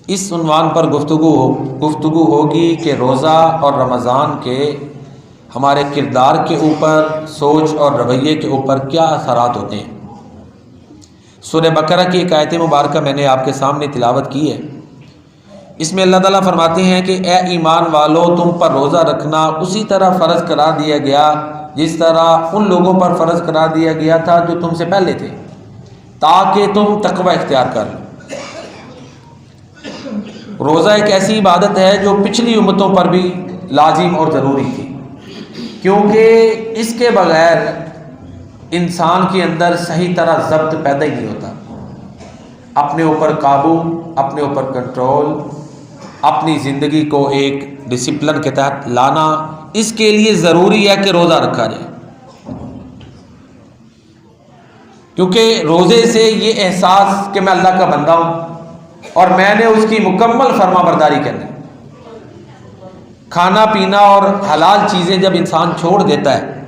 اس عنوان پر گفتگو ہوگی کہ روزہ اور رمضان کے ہمارے کردار کے اوپر، سوچ اور رویے کے اوپر کیا اثرات ہوتے ہیں۔ سورہ بقرہ کی ایک آیت مبارکہ میں نے آپ کے سامنے تلاوت کی ہے۔ اس میں اللہ تعالیٰ فرماتے ہیں کہ اے ایمان والو، تم پر روزہ رکھنا اسی طرح فرض قرار دیا گیا جس طرح ان لوگوں پر فرض قرار دیا گیا تھا جو تم سے پہلے تھے، تاکہ تم تقوی اختیار کر لو۔ روزہ ایک ایسی عبادت ہے جو پچھلی امتوں پر بھی لازم اور ضروری تھی، کیونکہ اس کے بغیر انسان کے اندر صحیح طرح ضبط پیدا ہی نہیں ہوتا۔ اپنے اوپر قابو، اپنے اوپر کنٹرول، اپنی زندگی کو ایک ڈسپلن کے تحت لانا، اس کے لیے ضروری ہے کہ روزہ رکھا جائے، کیونکہ روزے سے یہ احساس کہ میں اللہ کا بندہ ہوں اور میں نے اس کی مکمل فرما برداری کرنی۔ کھانا پینا اور حلال چیزیں جب انسان چھوڑ دیتا ہے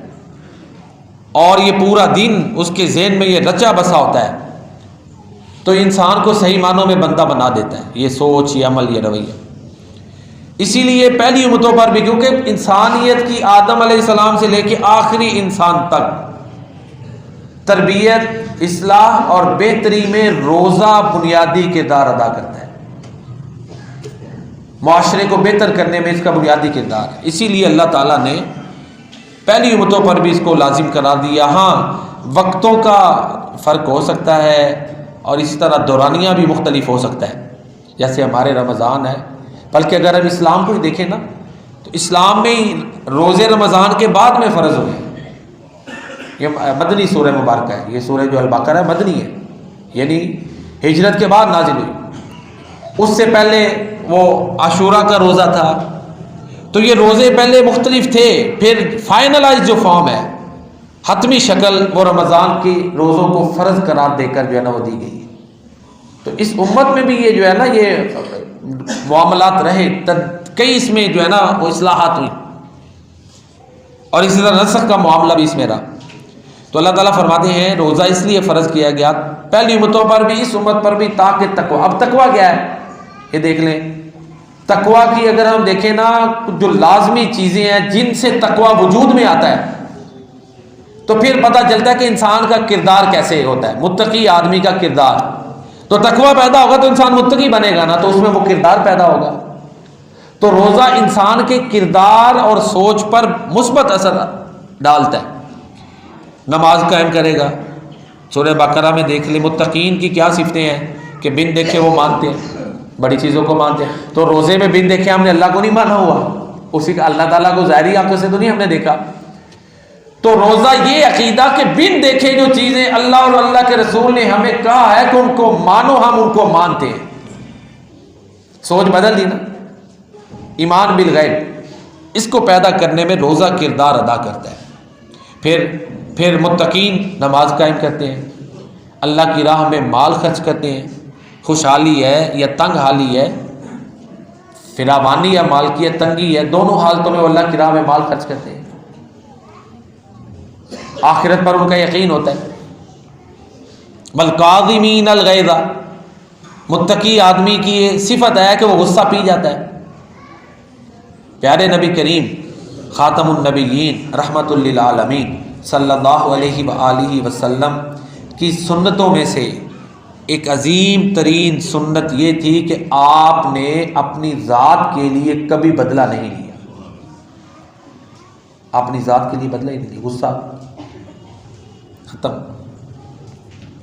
اور یہ پورا دن اس کے ذہن میں یہ رچا بسا ہوتا ہے تو انسان کو صحیح معنوں میں بندہ بنا دیتا ہے، یہ سوچ، یہ عمل، یہ رویہ۔ اسی لیے پہلی امتوں پر بھی، کیونکہ انسانیت کی آدم علیہ السلام سے لے کے آخری انسان تک تربیت، اصلاح اور بہتری میں روزہ بنیادی کردار ادا کرتا ہے۔ معاشرے کو بہتر کرنے میں اس کا بنیادی کردار ہے۔ اسی لیے اللہ تعالیٰ نے پہلی امتوں پر بھی اس کو لازم قرار دیا۔ ہاں، وقتوں کا فرق ہو سکتا ہے اور اسی طرح دورانیہ بھی مختلف ہو سکتا ہے، جیسے ہمارے رمضان ہے، بلکہ اگر ہم اسلام کو ہی دیکھیں نا تو اسلام میں روزے رمضان کے بعد میں فرض ہوئے۔ یہ مدنی سورہ مبارکہ ہے، یہ سورہ جو البقرہ ہے مدنی ہے، یعنی ہجرت کے بعد نازل ہوئی۔ اس سے پہلے وہ عاشورہ کا روزہ تھا، تو یہ روزے پہلے مختلف تھے، پھر فائنلائز جو فارم ہے، حتمی شکل، وہ رمضان کی روزوں کو فرض قرار دے کر جو ہے نا وہ دی گئی ہے۔ تو اس امت میں بھی یہ جو ہے نا یہ معاملات رہے، کئی اس میں جو ہے نا وہ اصلاحات ہوئی، اور اسی طرح نسخ کا معاملہ بھی اس میں رہا۔ تو اللہ تعالیٰ فرماتے ہیں روزہ اس لیے فرض کیا گیا پہلی امتوں پر بھی، اس امت پر بھی، تاکہ تقوی۔ اب تقوی کیا ہے یہ دیکھ لیں۔ تقوی کی اگر ہم دیکھیں نا، جو لازمی چیزیں ہیں جن سے تقوی وجود میں آتا ہے، تو پھر پتہ چلتا ہے کہ انسان کا کردار کیسے ہوتا ہے، متقی آدمی کا کردار۔ تو تقوی پیدا ہوگا تو انسان متقی بنے گا نا، تو اس میں وہ کردار پیدا ہوگا۔ تو روزہ انسان کے کردار اور سوچ پر مثبت اثر ڈالتا ہے۔ نماز قائم کرے گا، سورہ بقرہ میں دیکھ لیں متقین کی کیا صفتیں ہیں کہ بن دیکھے وہ مانتے ہیں، بڑی چیزوں کو مانتے ہیں۔ تو روزے میں بن دیکھے ہم نے اللہ کو نہیں مانا ہوا، اسی کا اللہ تعالیٰ کو ظاہری آنکھوں سے تو نہیں ہم نے دیکھا۔ تو روزہ یہ عقیدہ کہ بن دیکھے جو چیزیں اللہ اور اللہ کے رسول نے ہمیں کہا ہے کہ ان کو مانو، ہم ان کو مانتے ہیں۔ سوچ بدل دی نا، ایمان بالغیب، اس کو پیدا کرنے میں روزہ کردار ادا کرتا ہے۔ پھر متقین نماز قائم کرتے ہیں، اللہ کی راہ میں مال خرچ کرتے ہیں، خوشحالی ہے یا تنگ حالی ہے، فراوانی یا مالکیت تنگی ہے، دونوں حالتوں میں وہ اللہ کی راہ میں مال خرچ کرتے ہیں۔ آخرت پر ان کا یقین ہوتا ہے۔ والکاظمین الغیظ، متقی آدمی کی یہ صفت ہے کہ وہ غصہ پی جاتا ہے۔ پیارے نبی کریم خاتم النبیین رحمت للعالمین صلی اللہ علیہ وآلہ وسلم کی سنتوں میں سے ایک عظیم ترین سنت یہ تھی کہ آپ نے اپنی ذات کے لیے کبھی بدلہ نہیں لیا، اپنی ذات کے لیے بدلہ ہی نہیں لیا، غصہ ختم۔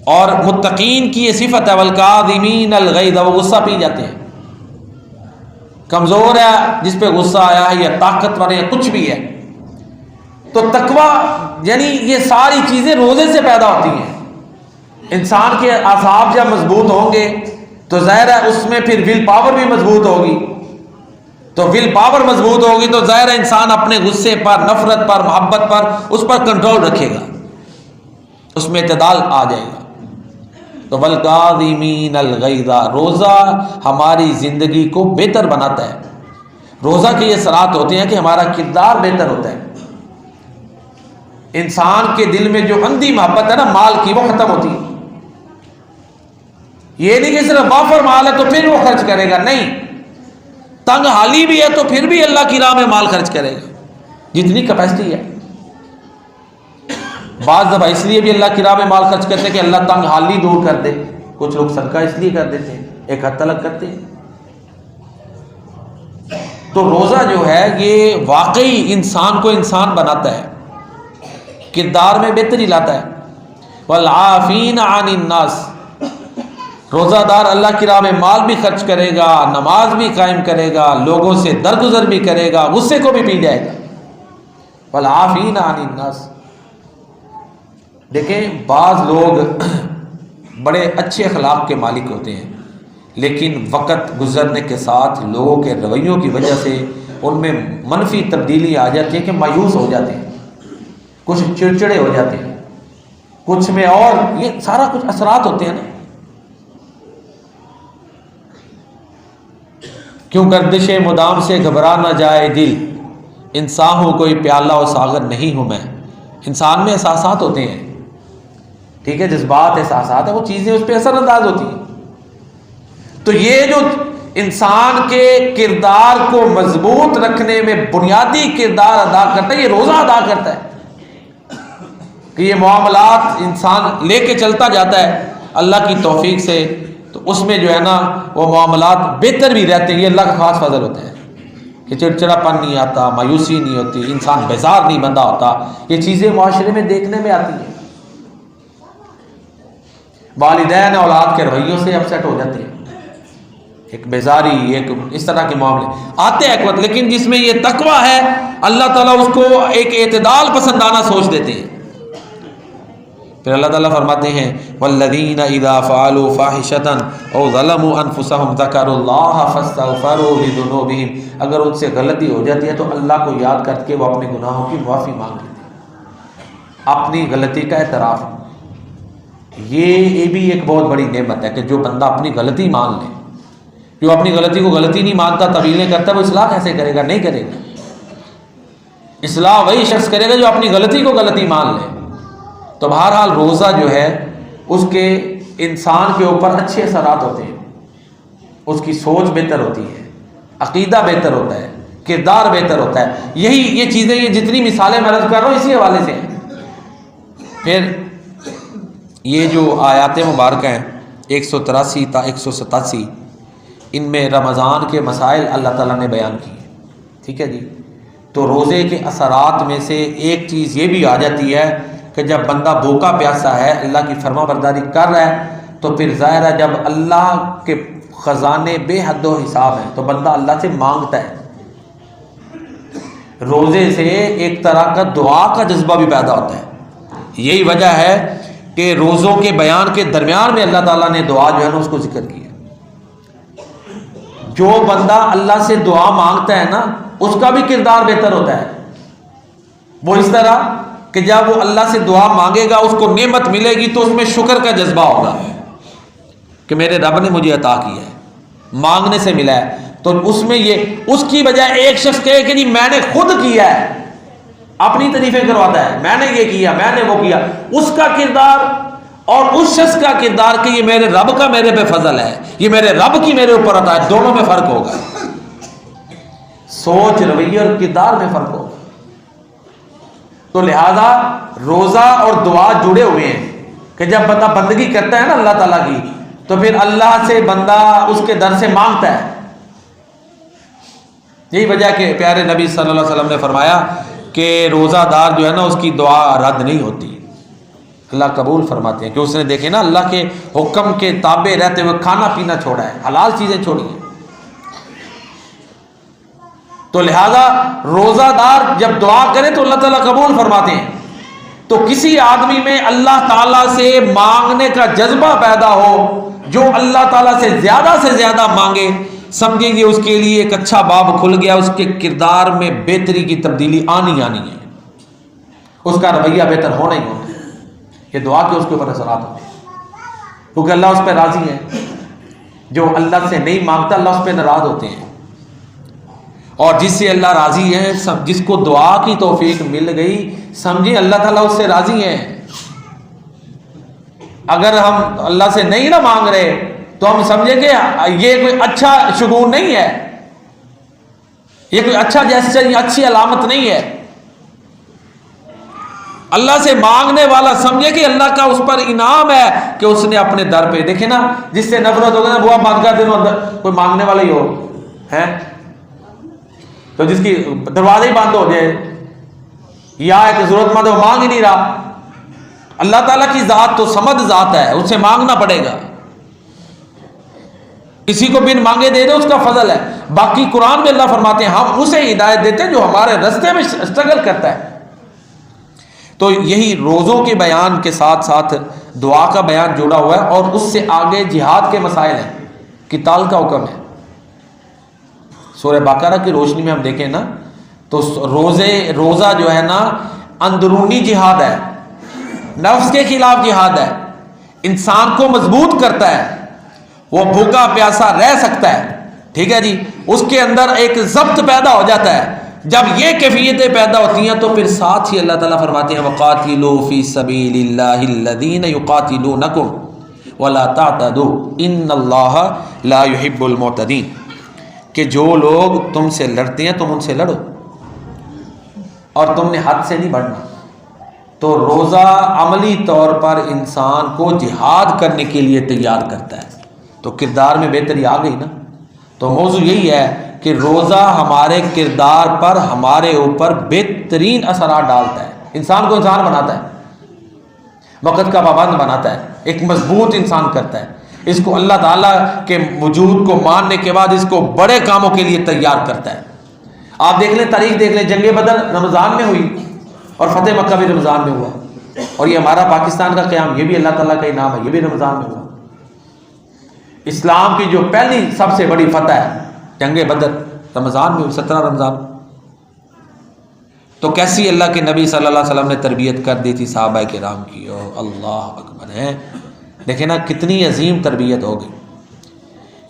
اور متقین کی یہ صفت ہے والکاظمین الغیظ، وہ غصہ پی جاتے ہیں۔ کمزور ہے جس پہ غصہ آیا ہے، یا طاقتور ہے، یا کچھ بھی ہے، تو تقوی یعنی یہ ساری چیزیں روزے سے پیدا ہوتی ہیں۔ انسان کے اعصاب جب مضبوط ہوں گے تو ظاہر ہے اس میں پھر ول پاور بھی مضبوط ہوگی، تو ول پاور مضبوط ہوگی تو ظاہر ہے انسان اپنے غصے پر، نفرت پر، محبت پر، اس پر کنٹرول رکھے گا، اس میں اعتدال آ جائے گا۔ تو والکاظمین الغیظ، روزہ ہماری زندگی کو بہتر بناتا ہے۔ روزہ کے یہ اثرات ہوتے ہیں کہ ہمارا کردار بہتر ہوتا ہے، انسان کے دل میں جو اندھی محبت ہے نا مال کی، وہ ختم ہوتی ہے۔ یہ نہیں کہ صرف وافر مال ہے تو پھر وہ خرچ کرے گا، نہیں، تنگ حالی بھی ہے تو پھر بھی اللہ کی راہ میں مال خرچ کرے گا جتنی کیپیسٹی ہے۔ بعض دفعہ اس لیے بھی اللہ کی راہ میں مال خرچ کرتے ہیں کہ اللہ تنگ حالی دور کر دے، کچھ لوگ صدقہ اس لیے کر دیتے ہیں، ایک حد تلک کرتے ہیں۔ تو روزہ جو ہے یہ واقعی انسان کو انسان بناتا ہے، کردار میں بہتری لاتا ہے۔ والعافین عن الناس، روزہ دار اللہ کی راہ میں مال بھی خرچ کرے گا، نماز بھی قائم کرے گا، لوگوں سے درگزر بھی کرے گا، غصے کو بھی پی جائے گا۔ والعافین عن الناس، دیکھیں بعض لوگ بڑے اچھے اخلاق کے مالک ہوتے ہیں، لیکن وقت گزرنے کے ساتھ لوگوں کے رویوں کی وجہ سے ان میں منفی تبدیلی آ جاتی ہے کہ مایوس ہو جاتے ہیں، کچھ چڑچڑے ہو جاتے ہیں، کچھ میں اور یہ سارا کچھ اثرات ہوتے ہیں نا۔ کیوں گردش مدام سے گھبرا نہ جائے دل، انسان ہوں کوئی پیالہ و ساغر نہیں ہوں میں۔ انسان میں احساسات ہوتے ہیں، ٹھیک ہے، جذبات احساسات ہیں، وہ چیزیں اس پہ اثر انداز ہوتی ہیں۔ تو یہ جو انسان کے کردار کو مضبوط رکھنے میں بنیادی کردار ادا کرتا ہے، یہ روزہ ادا کرتا ہے کہ یہ معاملات انسان لے کے چلتا جاتا ہے اللہ کی توفیق سے، تو اس میں جو ہے نا وہ معاملات بہتر بھی رہتے ہیں۔ یہ اللہ کا خاص فضل ہوتا ہے کہ چڑچڑا پن نہیں آتا، مایوسی نہیں ہوتی، انسان بیزار نہیں بندہ ہوتا۔ یہ چیزیں معاشرے میں دیکھنے میں آتی ہیں، والدین اولاد کے رویوں سے اپسیٹ ہو جاتے ہیں، ایک بیزاری، ایک اس طرح کے معاملے آتے ہیں ایک وقت، لیکن جس میں یہ تقویٰ ہے اللہ تعالیٰ اس کو ایک اعتدال پسندانہ سوچ دیتے ہیں۔ پھر اللہ تعالیٰ فرماتے ہیں والذین اذا فعلوا فاحشة او ظلموا انفسهم ذکروا اللہ فاستغفروا لذنوبهم، اگر ان سے غلطی ہو جاتی ہے تو اللہ کو یاد کر کے وہ اپنے گناہوں کی معافی مانگ لیتے ہیں، اپنی غلطی کا اعتراف۔ یہ بھی ایک بہت بڑی نعمت ہے کہ جو بندہ اپنی غلطی مان لے، جو اپنی غلطی کو غلطی نہیں مانتا، طویلیں کرتا ہے، وہ اصلاح کیسے کرے گا؟ نہیں کرے گا۔ اصلاح وہی شخص کرے گا جو اپنی غلطی کو غلطی مان لے۔ تو بہرحال روزہ جو ہے اس کے انسان کے اوپر اچھے اثرات ہوتے ہیں، اس کی سوچ بہتر ہوتی ہے، عقیدہ بہتر ہوتا ہے، کردار بہتر ہوتا ہے۔ یہی یہ چیزیں، یہ جتنی مثالیں میں عرض کر رہا ہوں اسی حوالے سے ہیں۔ پھر یہ جو آیات مبارکہ ہیں 183 تا 187، ان میں رمضان کے مسائل اللہ تعالیٰ نے بیان کیے، ٹھیک ہے جی۔ تو روزے کے اثرات میں سے ایک چیز یہ بھی آ جاتی ہے کہ جب بندہ بھوکا پیاسا ہے، اللہ کی فرما برداری کر رہا ہے، تو پھر ظاہر ہے جب اللہ کے خزانے بے حد و حساب ہیں تو بندہ اللہ سے مانگتا ہے۔ روزے سے ایک طرح کا دعا کا جذبہ بھی پیدا ہوتا ہے۔ یہی وجہ ہے کہ روزوں کے بیان کے درمیان میں اللہ تعالیٰ نے دعا جو ہے نا اس کو ذکر کیا۔ جو بندہ اللہ سے دعا مانگتا ہے نا اس کا بھی کردار بہتر ہوتا ہے۔ وہ اس طرح کہ جب وہ اللہ سے دعا مانگے گا، اس کو نعمت ملے گی تو اس میں شکر کا جذبہ ہوگا کہ میرے رب نے مجھے عطا کیا ہے، مانگنے سے ملا ہے۔ تو اس میں یہ اس کی بجائے ایک شخص کہے کہ نہیں میں نے خود کیا ہے، اپنی تعریفیں کرواتا ہے، میں نے یہ کیا، میں نے وہ کیا، اس کا کردار اور اس شخص کا کردار کہ یہ میرے رب کا میرے پہ فضل ہے، یہ میرے رب کی میرے اوپر عطا ہے، دونوں میں فرق ہوگا، سوچ، رویہ اور کردار میں فرق ہوگا۔ تو لہذا روزہ اور دعا جڑے ہوئے ہیں کہ جب بندہ بندگی کرتا ہے نا اللہ تعالیٰ کی، تو پھر اللہ سے بندہ اس کے در سے مانگتا ہے۔ یہی وجہ کہ پیارے نبی صلی اللہ علیہ وسلم نے فرمایا کہ روزہ دار جو ہے نا اس کی دعا رد نہیں ہوتی، اللہ قبول فرماتے ہیں، کہ اس نے دیکھے نا اللہ کے حکم کے تابع رہتے ہوئے کھانا پینا چھوڑا ہے، حلال چیزیں چھوڑی ہیں۔ تو لہذا روزہ دار جب دعا کرے تو اللہ تعالیٰ قبول فرماتے ہیں۔ تو کسی آدمی میں اللہ تعالیٰ سے مانگنے کا جذبہ پیدا ہو، جو اللہ تعالیٰ سے زیادہ مانگے، سمجھیں گے اس کے لیے ایک اچھا باب کھل گیا، اس کے کردار میں بہتری کی تبدیلی آنی ہے، اس کا رویہ بہتر ہونا ہی ہونا ہے۔ یہ دعا کے اس کے اوپر اثرات ہوتے ہیں، کیونکہ اللہ اس پہ راضی ہے۔ جو اللہ سے نہیں مانگتا اللہ اس پہ ناراض ہوتے ہیں، اور جس سے اللہ راضی ہے، جس کو دعا کی توفیق مل گئی، سمجھیں اللہ تعالیٰ اس سے راضی ہے۔ اگر ہم اللہ سے نہیں نہ مانگ رہے تو ہم سمجھیں کہ یہ کوئی اچھا شگون نہیں ہے، یہ کوئی اچھا جیسچر یا اچھی علامت نہیں ہے۔ اللہ سے مانگنے والا سمجھے کہ اللہ کا اس پر انعام ہے کہ اس نے اپنے در پہ، دیکھیں نا جس سے نفرت ہوگا نا وہ بند کر دیں اندر کوئی مانگنے والا ہی ہو ہے تو جس کی دروازے ہی بند ہو جائے یا ایک ضرورت مند ہے وہ مانگ ہی نہیں رہا۔ اللہ تعالیٰ کی ذات تو صمد ذات ہے، اس سے مانگنا پڑے گا، کسی کو بن مانگے دے دے اس کا فضل ہے۔ باقی قرآن میں اللہ فرماتے ہیں ہم اسے ہدایت دیتے ہیں جو ہمارے راستے میں اسٹرگل کرتا ہے۔ تو یہی روزوں کے بیان کے ساتھ ساتھ دعا کا بیان جڑا ہوا ہے، اور اس سے آگے جہاد کے مسائل ہیں، قتال کا حکم ہے۔ سورہ بقرہ کی روشنی میں ہم دیکھیں نا تو روزہ جو ہے نا اندرونی جہاد ہے، نفس کے خلاف جہاد ہے، انسان کو مضبوط کرتا ہے، وہ بھوکا پیاسا رہ سکتا ہے، ٹھیک ہے جی، اس کے اندر ایک ضبط پیدا ہو جاتا ہے۔ جب یہ کیفیتیں پیدا ہوتی ہیں تو پھر ساتھ ہی اللہ تعالیٰ فرماتے ہیں وَقَاتِلُوا فِي سَبِيلِ اللَّهِ الَّذِينَ يُقَاتِلُونَكُمْ وَلَا تَعْتَدُوا إِنَّ اللَّهَ لَا يُحِبُّ الْمُعْتَدِينَ، کہ جو لوگ تم سے لڑتے ہیں تم ان سے لڑو اور تم نے حد سے نہیں بڑھنا۔ تو روزہ عملی طور پر انسان کو جہاد کرنے کے لیے تیار کرتا ہے، تو کردار میں بہتری آ گئی نا۔ تو موضوع یہی ہے کہ روزہ ہمارے کردار پر ہمارے اوپر بہترین اثرات ڈالتا ہے، انسان کو انسان بناتا ہے، وقت کا پابند بناتا ہے، ایک مضبوط انسان کرتا ہے، اس کو اللہ تعالیٰ کے وجود کو ماننے کے بعد اس کو بڑے کاموں کے لیے تیار کرتا ہے۔ آپ دیکھ لیں، تاریخ دیکھ لیں، جنگ بدر رمضان میں ہوئی اور فتح مکہ بھی رمضان میں ہوا، اور یہ ہمارا پاکستان کا قیام یہ بھی اللہ تعالیٰ کا انعام ہے، یہ بھی رمضان میں ہوا۔ اسلام کی جو پہلی سب سے بڑی فتح ہے جنگ بدر رمضان میں ہوئی، 17 رمضان۔ تو کیسی اللہ کے نبی صلی اللہ علیہ وسلم نے تربیت کر دی تھی صحابہ کرام کی، او اللہ اکبر ہے، دیکھیں نا کتنی عظیم تربیت ہو گئی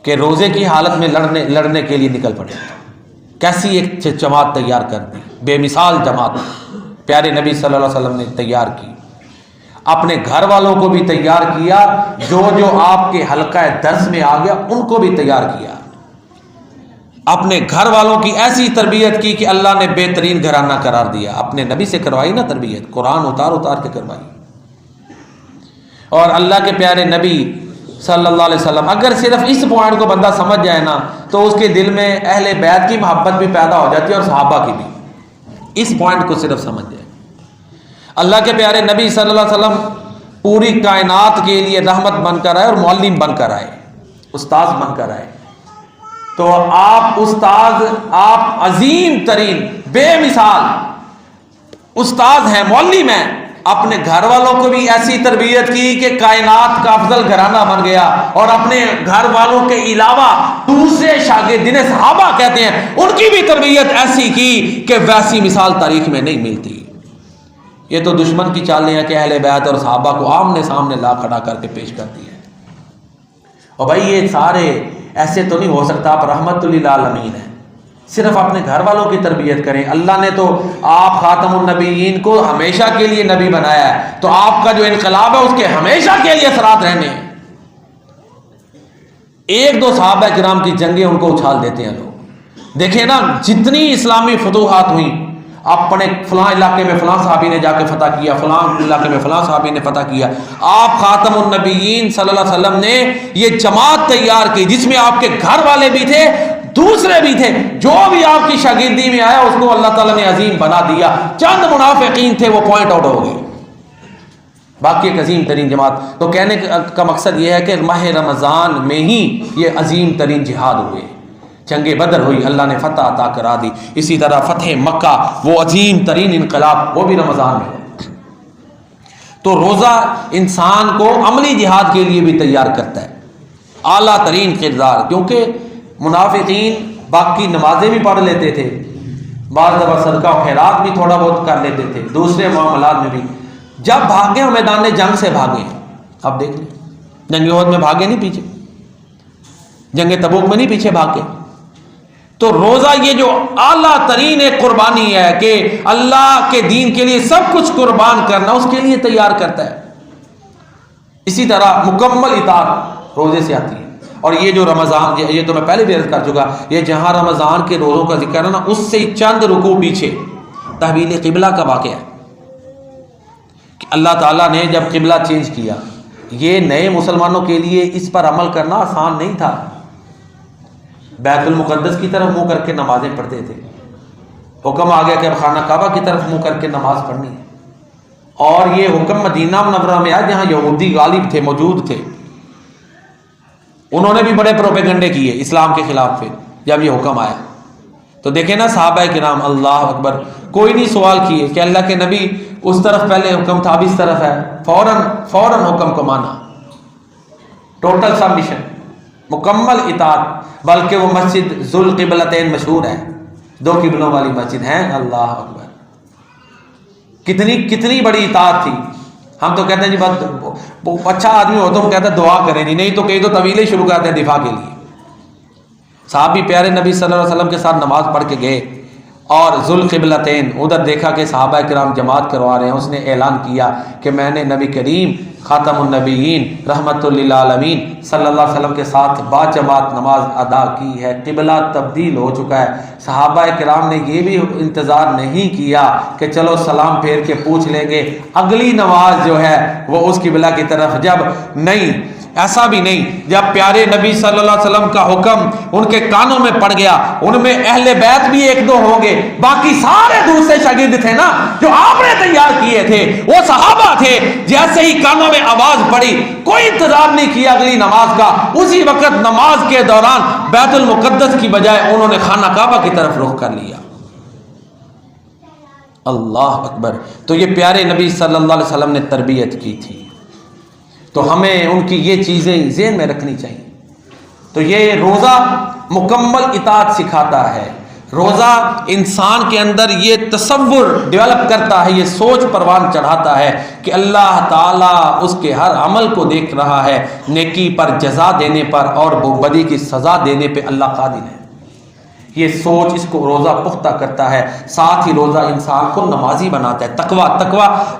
کہ روزے کی حالت میں لڑنے کے لیے نکل پڑے، کیسی ایک جماعت تیار کر دی، بے مثال جماعت پیارے نبی صلی اللہ علیہ وسلم نے تیار کی، اپنے گھر والوں کو بھی تیار کیا، جو آپ کے حلقہ درس میں آ گیا ان کو بھی تیار کیا، اپنے گھر والوں کی ایسی تربیت کی کہ اللہ نے بہترین گھرانہ قرار دیا، اپنے نبی سے کروائی نا تربیت، قرآن اتار کے کروائی۔ اور اللہ کے پیارے نبی صلی اللہ علیہ وسلم اگر صرف اس پوائنٹ کو بندہ سمجھ جائے نا تو اس کے دل میں اہل بیت کی محبت بھی پیدا ہو جاتی ہے اور صحابہ کی بھی، اس پوائنٹ کو صرف سمجھ جائے۔ اللہ کے پیارے نبی صلی اللہ علیہ وسلم پوری کائنات کے لیے رحمت بن کر آئے اور معلم بن کر آئے، استاذ بن کر آئے۔ تو آپ استاذ، آپ عظیم ترین بے مثال استاذ ہیں، معلم ہیں، اپنے گھر والوں کو بھی ایسی تربیت کی کہ کائنات کا افضل گھرانہ بن گیا، اور اپنے گھر والوں کے علاوہ دوسرے شاگرد جنہیں صحابہ کہتے ہیں ان کی بھی تربیت ایسی کی کہ ویسی مثال تاریخ میں نہیں ملتی۔ یہ تو دشمن کی چالیں ہیں کہ اہل بیت اور صحابہ کو آمنے سامنے لا کھڑا کر کے پیش کر دیا ہے۔ اور بھائی یہ سارے ایسے تو نہیں ہو سکتا، آپ رحمت للعالمین ہیں، صرف اپنے گھر والوں کی تربیت کریں۔ اللہ نے تو آپ خاتم النبیین کو ہمیشہ کے لیے نبی بنایا ہے، تو آپ کا جو انقلاب ہے اس کے ہمیشہ کے لیے اثرات رہنے ہیں۔ ایک دو صحابہ کرام کی جنگیں ان کو اچھال دیتے ہیں لوگ، دیکھیں نا جتنی اسلامی فتوحات ہوئیں، اپنے فلاں علاقے میں فلاں صحابی نے جا کے فتح کیا، فلاں علاقے میں فلاں صحابی نے فتح کیا، آپ خاتم النبیین صلی اللہ علیہ وسلم نے یہ جماعت تیار کی جس میں آپ کے گھر والے بھی تھے، دوسرے بھی تھے، جو بھی آپ کی شاگردی میں آیا اس کو اللہ تعالیٰ نے عظیم بنا دیا۔ چند منافقین تھے وہ پوائنٹ آؤٹ ہو گئے، باقی ایک عظیم ترین جماعت۔ تو کہنے کا مقصد یہ ہے کہ ماہ رمضان میں ہی یہ عظیم ترین جہاد ہوئے، جنگ بدر ہوئی، اللہ نے فتح عطا کرا دی، اسی طرح فتح مکہ وہ عظیم ترین انقلاب وہ بھی رمضان میں ہو۔ تو روزہ انسان کو عملی جہاد کے لیے بھی تیار کرتا ہے، اعلیٰ ترین کردار، کیونکہ منافقین باقی نمازیں بھی پڑھ لیتے تھے، بعض دفعہ صدقہ و خیرات بھی تھوڑا بہت کر لیتے تھے، دوسرے معاملات میں بھی، جب بھاگے اور میدان جنگ سے بھاگے، اب دیکھ لیں جنگ احد میں بھاگے نہیں پیچھے، جنگ تبوک میں نہیں پیچھے بھاگے۔ تو روزہ یہ جو اعلیٰ ترین ایک قربانی ہے کہ اللہ کے دین کے لیے سب کچھ قربان کرنا، اس کے لیے تیار کرتا ہے۔ اسی طرح مکمل اطاعت روزے سے آتی ہے، اور یہ جو رمضان، یہ تو میں پہلے بھی عرض کر چکا، یہ جہاں رمضان کے روزوں کا ذکر ہے نا، اس سے چند رکوع پیچھے تحویل قبلہ کا واقعہ ہے کہ اللہ تعالیٰ نے جب قبلہ چینج کیا، یہ نئے مسلمانوں کے لیے اس پر عمل کرنا آسان نہیں تھا۔ بیت المقدس کی طرف منہ کر کے نمازیں پڑھتے تھے، حکم آ گیا کہ اب خانہ کعبہ کی طرف منہ کر کے نماز پڑھنی ہے، اور یہ حکم مدینہ منورہ میں آیا جہاں یہودی غالب تھے، موجود تھے، انہوں نے بھی بڑے پروپیگنڈے کیے اسلام کے خلاف۔ پھر جب یہ حکم آیا تو دیکھیں نا صحابہ کرام، اللہ اکبر، کوئی نہیں سوال کیے کہ اللہ کے نبی اس طرف پہلے حکم تھا، اب اس طرف ہے، فوراً حکم کو مانا، ٹوٹل سبمیشن، مکمل اطاعت۔ بلکہ وہ مسجد ذوالقبلتین مشہور ہے، دو قبلوں والی مسجد ہے، اللہ اکبر، کتنی بڑی اطاعت تھی۔ ہم تو کہتے ہیں جی بس اچھا آدمی ہو تو ہم کہتے ہیں دعا کریں جی، نہیں تو کئی تو طویلیں شروع کرتے ہیں دفاع کے لیے۔ صحابی پیارے نبی صلی اللہ علیہ وسلم کے ساتھ نماز پڑھ کے گئے اور ذوالقبلتین ادھر دیکھا کہ صحابہ کرام جماعت کروا رہے ہیں، اس نے اعلان کیا کہ میں نے نبی کریم خاتم النبیین رحمت للعالمین صلی اللہ علیہ وسلم کے ساتھ با جماعت نماز ادا کی ہے، قبلہ تبدیل ہو چکا ہے۔ صحابہ کرام نے یہ بھی انتظار نہیں کیا کہ چلو سلام پھیر کے پوچھ لیں گے اگلی نماز جو ہے وہ اس قبلہ کی طرف، جب نہیں، ایسا بھی نہیں، جب پیارے نبی صلی اللہ علیہ وسلم کا حکم ان کے کانوں میں پڑ گیا، ان میں اہل بیت بھی ایک دو ہوں گے، باقی سارے دوسرے شاگرد تھے نا جو آپ نے تیار کیے تھے، وہ صحابہ تھے، جیسے ہی کانوں میں آواز پڑی کوئی انتظار نہیں کیا اگلی نماز کا، اسی وقت نماز کے دوران بیت المقدس کی بجائے انہوں نے خانہ کعبہ کی طرف رخ کر لیا۔ اللہ اکبر۔ تو یہ پیارے نبی صلی اللہ علیہ وسلم نے تربیت کی تھی، تو ہمیں ان کی یہ چیزیں ذہن میں رکھنی چاہیے۔ تو یہ روزہ مکمل اطاعت سکھاتا ہے، روزہ انسان کے اندر یہ تصور ڈیولپ کرتا ہے، یہ سوچ پروان چڑھاتا ہے کہ اللہ تعالیٰ اس کے ہر عمل کو دیکھ رہا ہے، نیکی پر جزا دینے پر اور بدی کی سزا دینے پہ اللہ قادر ہے۔ یہ سوچ اس کو روزہ پختہ کرتا ہے، ساتھ ہی روزہ انسان کو نمازی بناتا ہے۔ تقویٰ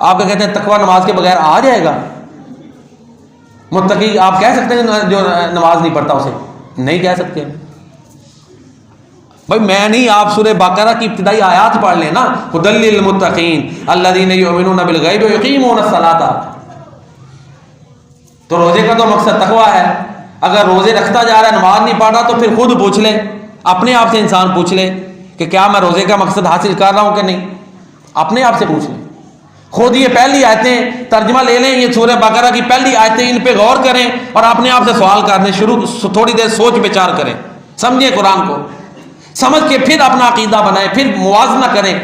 آپ کیا کہتے ہیں، تقویٰ نماز کے بغیر آ جائے گا؟ متقی آپ کہہ سکتے ہیں جو نماز نہیں پڑھتا اسے؟ نہیں کہہ سکتے بھائی، میں نہیں، آپ سورہ بقرہ کی ابتدائی آیات پڑھ لیں نا، ھدی للمتقین الذین یؤمنون بالغیب ویقیمون الصلاۃ۔ تو روزے کا تو مقصد تقویٰ ہے۔ اگر روزے رکھتا جا رہا ہے نماز نہیں پڑھ رہا تو پھر خود پوچھ لے، اپنے آپ سے انسان پوچھ لے کہ کیا میں روزے کا مقصد حاصل کر رہا ہوں کہ نہیں، اپنے آپ سے پوچھ لیں۔ خود یہ پہلی آیتیں ترجمہ لے لیں، یہ سورہ بقرہ کی پہلی آیتیں، ان پہ غور کریں اور اپنے آپ سے سوال کرنے شروع، تھوڑی دیر سوچ بچار کریں، سمجھیں قرآن کو، سمجھ کے پھر اپنا عقیدہ بنائیں، پھر موازنہ کریں،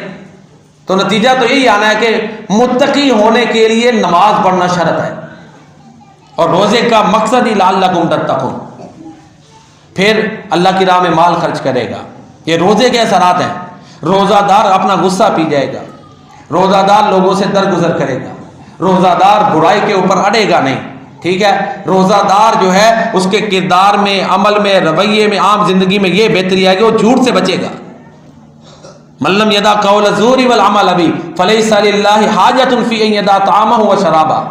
تو نتیجہ تو یہی آنا ہے کہ متقی ہونے کے لیے نماز پڑھنا شرط ہے، اور روزے کا مقصد ہی لعلکم تتقون۔ پھر اللہ کی راہ میں مال خرچ کرے گا، یہ روزے کے اثرات ہیں۔ روزہ دار اپنا غصہ پی جائے گا، روزہ دار لوگوں سے درگزر کرے گا، روزہ دار برائی کے اوپر اڑے گا نہیں، ٹھیک ہے۔ روزہ دار جو ہے اس کے کردار میں، عمل میں، رویے میں، عام زندگی میں یہ بہتری ہے کہ وہ جھوٹ سے بچے گا۔ من لم یدع قول الزور والعمل به فلیس للہ حاجۃ فی ان یدع طعامہ وشرابہ،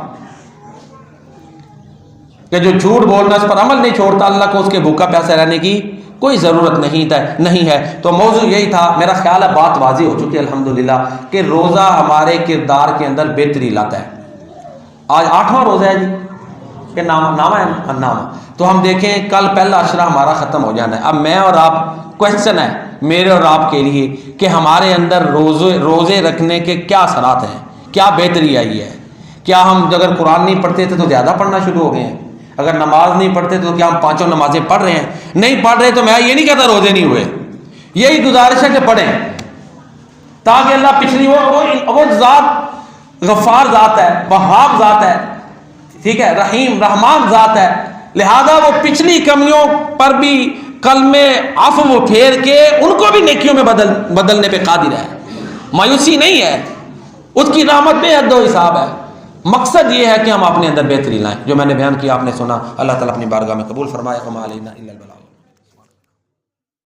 کہ جو جھوٹ بولنا اس پر عمل نہیں چھوڑتا، اللہ کو اس کے بھوکا پیاسا رہنے کی کوئی ضرورت نہیں ہے۔ تو موضوع یہی تھا، میرا خیال ہے بات واضح ہو چکی ہے الحمدللہ، کہ روزہ ہمارے کردار کے اندر بہتری لاتا ہے۔ آج 8واں روزہ ہے جی، کہ نامہ ہے نا، نامہ۔ تو ہم دیکھیں کل پہلا عشرہ ہمارا ختم ہو جانا ہے۔ اب میں اور آپ، کوشچن ہے میرے اور آپ کے لیے کہ ہمارے اندر روزے رکھنے کے کیا اثرات ہیں، کیا بہتری آئی ہے؟ کیا ہم اگر قرآن نہیں پڑھتے تھے تو زیادہ پڑھنا شروع ہو گئے ہیں؟ اگر نماز نہیں پڑھتے تو کیا ہم 5 نمازیں پڑھ رہے ہیں؟ نہیں پڑھ رہے تو میں یہ نہیں کہتا روزے نہیں ہوئے، یہی گزارش ہے کہ پڑھیں، تاکہ اللہ پچھلی وہ ذات غفار ذات ہے، وہاب ذات ہے، ٹھیک ہے، رحیم رحمان ذات ہے، لہذا وہ پچھلی کمیوں پر بھی کلمے عفو پھیر کے ان کو بھی نیکیوں میں بدلنے پہ قادر ہے، مایوسی نہیں ہے، اس کی رحمت بے حد و حساب ہے۔ مقصد یہ ہے کہ ہم اپنے اندر بہتری لائیں۔ جو میں نے بیان کیا آپ نے سنا، اللہ تعالیٰ اپنی بارگاہ میں قبول فرمائے۔ وما علینا الا البلاغ۔